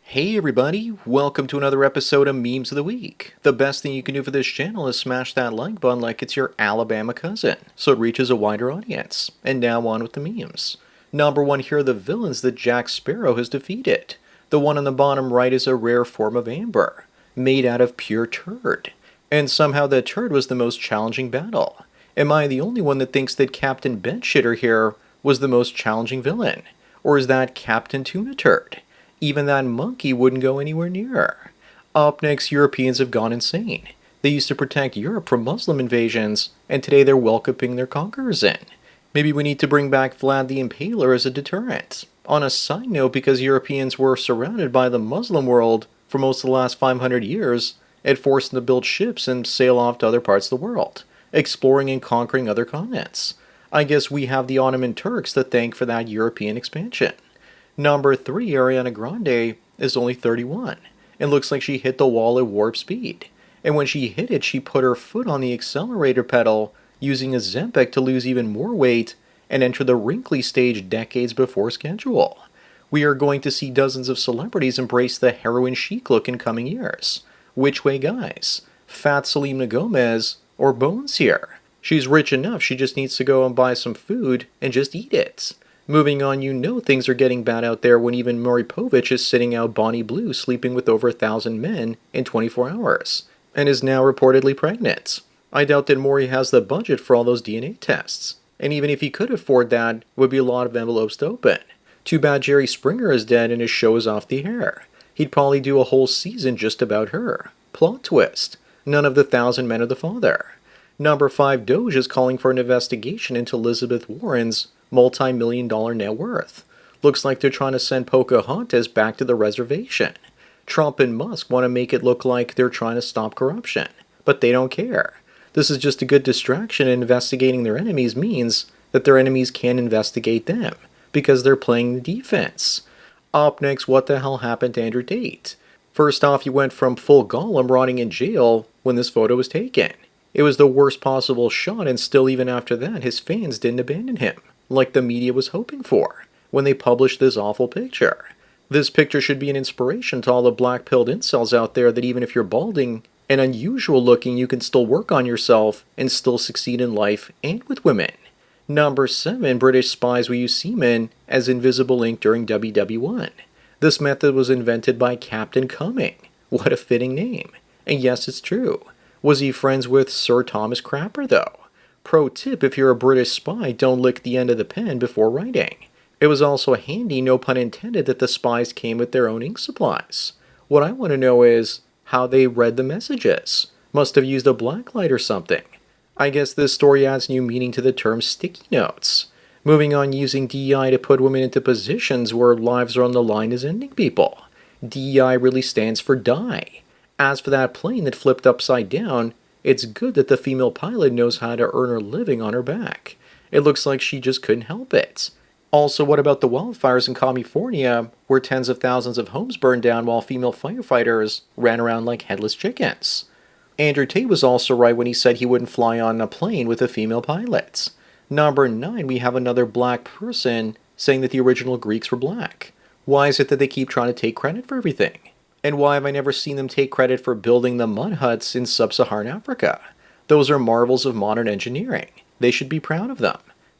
Hey everybody, welcome to another episode of Memes of the Week. The best thing you can do for this channel is smash that like button like it's your Alabama cousin, so it reaches a wider audience. And now on with the memes. Number one, here are the villains that Jack Sparrow has defeated. The one on the bottom right is a rare form of amber, made out of pure turd. And somehow that turd was the most challenging battle. Am I the only one that thinks that Captain Bedshitter here was the most challenging villain? Or is that Captain Tuna Turd? Even that monkey wouldn't go anywhere near her. Up next, Europeans have gone insane. They used to protect Europe from Muslim invasions, and today they're welcoming their conquerors in. Maybe we need to bring back Vlad the Impaler as a deterrent. On a side note, because Europeans were surrounded by the Muslim world for most of the last 500 years, it forced them to build ships and sail off to other parts of the world, exploring and conquering other continents. I guess we have the Ottoman Turks to thank for that European expansion. Number 3, Ariana Grande, is only 31, and looks like she hit the wall at warp speed. And when she hit it, she put her foot on the accelerator pedal, using a Zempic to lose even more weight and enter the wrinkly stage decades before schedule. We are going to see dozens of celebrities embrace the heroin chic look in coming years. Which way, guys? Fat Selena Gomez or Bones here? She's rich enough, she just needs to go and buy some food and just eat it. Moving on, you know things are getting bad out there when even Maury Povich is sitting out Bonnie Blue sleeping with over 1,000 men in 24 hours, and is now reportedly pregnant. I doubt that Maury has the budget for all those DNA tests, and even if he could afford that, it would be a lot of envelopes to open. Too bad Jerry Springer is dead and his show is off the air. He'd probably do a whole season just about her. Plot twist. None of the 1,000 men are the father. Number 5, Doge is calling for an investigation into Elizabeth Warren's multi-million-dollar net worth. Looks like they're trying to send Pocahontas back to the reservation. Trump and Musk want to make it look like they're trying to stop corruption, but they don't care. This is just a good distraction, and investigating their enemies means that their enemies can't investigate them, because they're playing the defense. Up next, what the hell happened to Andrew Tate? First off, he went from full Gollum rotting in jail when this photo was taken. It was the worst possible shot, and still even after that, his fans didn't abandon him, like the media was hoping for, when they published this awful picture. This picture should be an inspiration to all the black-pilled incels out there that even if you're balding and unusual looking, you can still work on yourself and still succeed in life and with women. Number 7, British spies will use semen as invisible ink during WW1. This method was invented by Captain Cumming. What a fitting name. And yes, it's true. Was he friends with Sir Thomas Crapper, though? Pro tip, if you're a British spy, don't lick the end of the pen before writing. It was also handy, no pun intended, that the spies came with their own ink supplies. What I want to know is how they read the messages. Must have used a blacklight or something. I guess this story adds new meaning to the term sticky notes. Moving on, using DEI to put women into positions where lives are on the line is ending people. DEI really stands for die. As for that plane that flipped upside down, it's good that the female pilot knows how to earn her living on her back. It looks like she just couldn't help it. Also, what about the wildfires in California, where tens of thousands of homes burned down while female firefighters ran around like headless chickens? Andrew Tate was also right when he said he wouldn't fly on a plane with a female pilot. Number 9, we have another black person saying that the original Greeks were black. Why is it that they keep trying to take credit for everything? And why have I never seen them take credit for building the mud huts in sub-Saharan Africa? Those are marvels of modern engineering. They should be proud of them.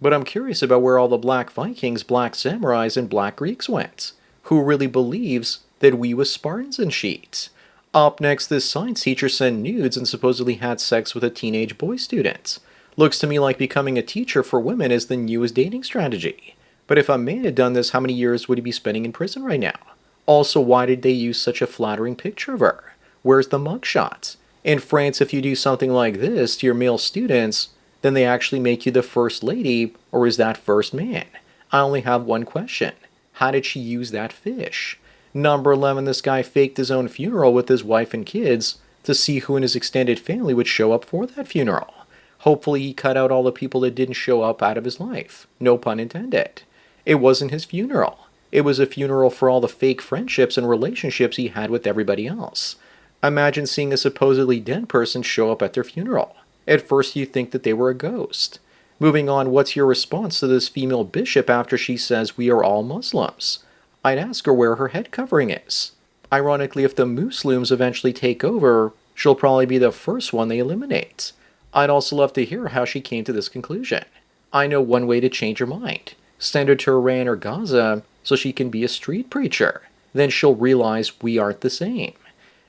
But I'm curious about where all the black Vikings, black samurais, and black Greeks went. Who really believes that we was Spartans and sheets? Up next, this science teacher sent nudes and supposedly had sex with a teenage boy student. Looks to me like becoming a teacher for women is the newest dating strategy. But if a man had done this, how many years would he be spending in prison right now? Also, why did they use such a flattering picture of her? Where's the mugshot? In France, if you do something like this to your male students, then they actually make you the first lady, or is that first man? I only have one question. How did she use that fish? Number 11, this guy faked his own funeral with his wife and kids to see who in his extended family would show up for that funeral. Hopefully he cut out all the people that didn't show up out of his life. No pun intended. It wasn't his funeral. It was a funeral for all the fake friendships and relationships he had with everybody else. Imagine seeing a supposedly dead person show up at their funeral. At first you think that they were a ghost. Moving on, what's your response to this female bishop after she says we are all Muslims? I'd ask her where her head covering is. Ironically, if the Muslims eventually take over, she'll probably be the first one they eliminate. I'd also love to hear how she came to this conclusion. I know one way to change her mind. Send her to Iran or Gaza so she can be a street preacher. Then she'll realize we aren't the same.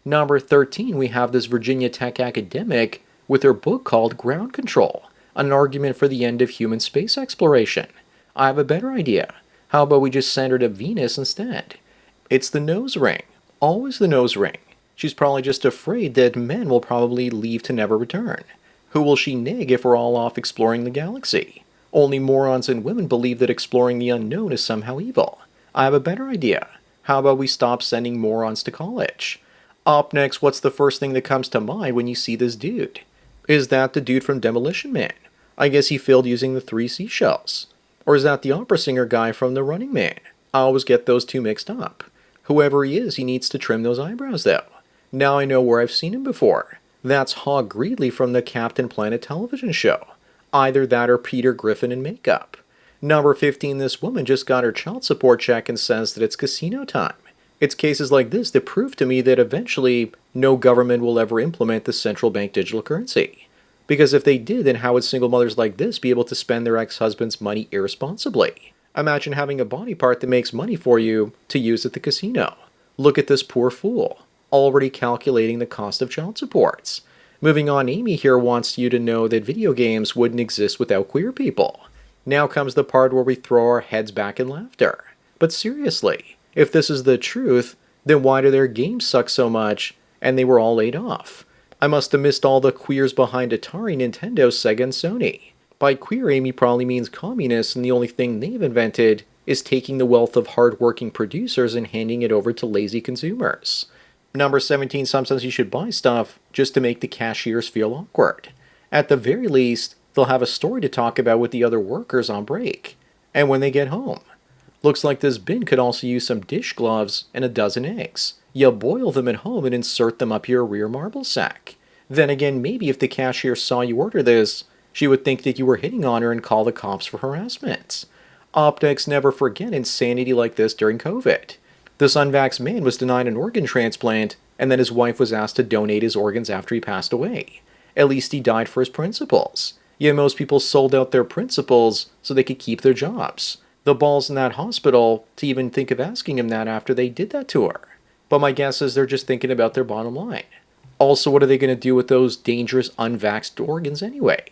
Number 13, we have this Virginia Tech academic with her book called Ground Control, an argument for the end of human space exploration. I have a better idea. How about we just send her to Venus instead? It's the nose ring. Always the nose ring. She's probably just afraid that men will probably leave to never return. Who will she nag if we're all off exploring the galaxy? Only morons and women believe that exploring the unknown is somehow evil. I have a better idea. How about we stop sending morons to college? Up next, what's the first thing that comes to mind when you see this dude? Is that the dude from Demolition Man? I guess he failed using the 3 seashells. Or is that the opera singer guy from The Running Man? I always get those two mixed up. Whoever he is, he needs to trim those eyebrows though. Now I know where I've seen him before. That's Hog Greedley from the Captain Planet television show. Either that or Peter Griffin in makeup. Number 15, this woman just got her child support check and says that it's casino time. It's cases like this that prove to me that eventually no government will ever implement the central bank digital currency. Because if they did, then how would single mothers like this be able to spend their ex-husband's money irresponsibly? Imagine having a body part that makes money for you to use at the casino. Look at this poor fool, already calculating the cost of child supports. Moving on, Amy here wants you to know that video games wouldn't exist without queer people. Now comes the part where we throw our heads back in laughter. But seriously, if this is the truth, then why do their games suck so much and they were all laid off? I must have missed all the queers behind Atari, Nintendo, Sega, and Sony. By queer, Amy probably means communists, and the only thing they've invented is taking the wealth of hard-working producers and handing it over to lazy consumers. Number 17, sometimes you should buy stuff just to make the cashiers feel awkward. At the very least, they'll have a story to talk about with the other workers on break. And when they get home. Looks like this bin could also use some dish gloves and a dozen eggs. You boil them at home and insert them up your rear marble sack. Then again, maybe if the cashier saw you order this, she would think that you were hitting on her and call the cops for harassment. Optics never forget insanity like this during COVID. This unvaxxed man was denied an organ transplant, and then his wife was asked to donate his organs after he passed away. At least he died for his principles. Yet most people sold out their principles so they could keep their jobs. The balls in that hospital to even think of asking him that after they did that to her. But my guess is they're just thinking about their bottom line. Also, what are they going to do with those dangerous unvaxxed organs anyway?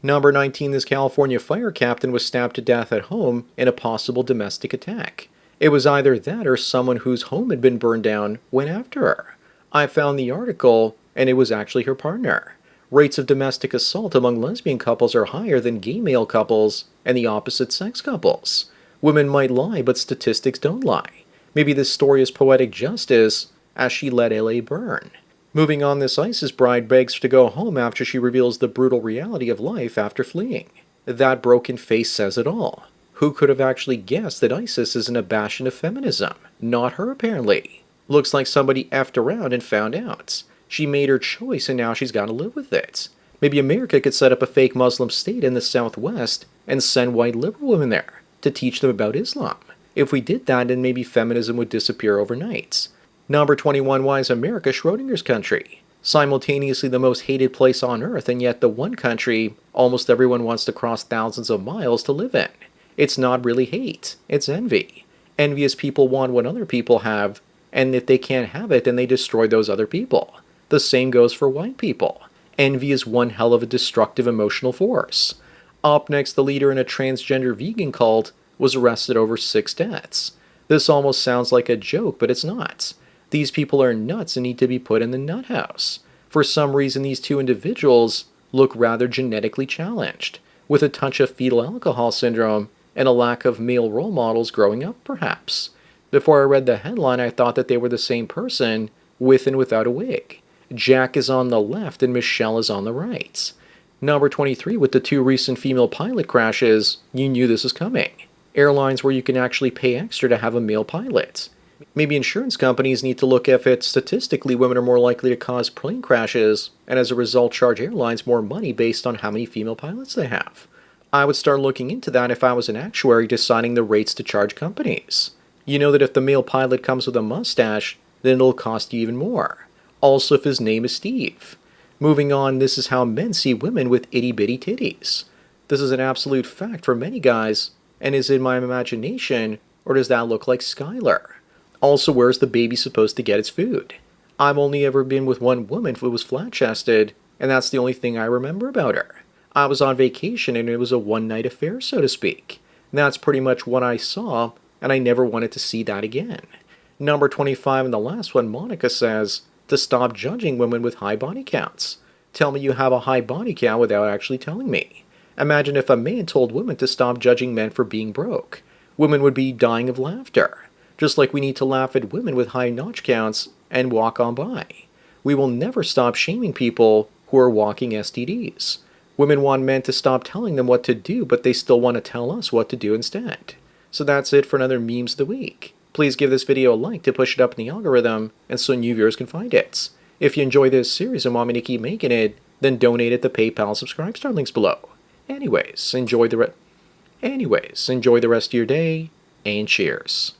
Number 19, this California fire captain was stabbed to death at home in a possible domestic attack. It was either that or someone whose home had been burned down went after her. I found the article, and it was actually her partner. Rates of domestic assault among lesbian couples are higher than gay male couples and the opposite sex couples. Women might lie, but statistics don't lie. Maybe this story is poetic justice as she let LA burn. Moving on, this ISIS bride begs to go home after she reveals the brutal reality of life after fleeing. That broken face says it all. Who could have actually guessed that ISIS isn't a bastion of feminism? Not her, apparently. Looks like somebody effed around and found out. She made her choice and now she's got to live with it. Maybe America could set up a fake Muslim state in the Southwest and send white liberal women there to teach them about Islam. If we did that, then maybe feminism would disappear overnight. Number 21, why is America Schrodinger's country? Simultaneously the most hated place on earth, and yet the one country almost everyone wants to cross thousands of miles to live in. It's not really hate, it's envy. Envious people want what other people have, and if they can't have it, then they destroy those other people. The same goes for white people. Envy is one hell of a destructive emotional force. Up next, the leader in a transgender vegan cult was arrested over 6 deaths. This almost sounds like a joke, but it's not. These people are nuts and need to be put in the nut house. For some reason, these 2 individuals look rather genetically challenged, with a touch of fetal alcohol syndrome and a lack of male role models growing up, perhaps. Before I read the headline, I thought that they were the same person, with and without a wig. Jack is on the left and Michelle is on the right. Number 23, with the 2 recent female pilot crashes, you knew this was coming. Airlines where you can actually pay extra to have a male pilot. Maybe insurance companies need to look if it's statistically women are more likely to cause plane crashes, and as a result charge airlines more money based on how many female pilots they have. I would start looking into that if I was an actuary deciding the rates to charge companies. You know that if the male pilot comes with a mustache, then it'll cost you even more. Also, if his name is Steve. Moving on, this is how men see women with itty bitty titties. This is an absolute fact for many guys, and is in my imagination, or does that look like Skylar? Also, where's the baby supposed to get its food? I've only ever been with one woman who was flat-chested, and that's the only thing I remember about her. I was on vacation and it was a one-night affair, so to speak. And that's pretty much what I saw, and I never wanted to see that again. Number 25 and the last one, Monica says, to stop judging women with high body counts. Tell me you have a high body count without actually telling me. Imagine if a man told women to stop judging men for being broke. Women would be dying of laughter. Just like we need to laugh at women with high notch counts and walk on by. We will never stop shaming people who are walking STDs. Women want men to stop telling them what to do, but they still want to tell us what to do instead. So that's it for another Memes of the Week. Please give this video a like to push it up in the algorithm and so new viewers can find it. If you enjoy this series and want me to keep making it, then donate at the PayPal Subscribe Star links below. Anyways, enjoy the rest of your day, and cheers.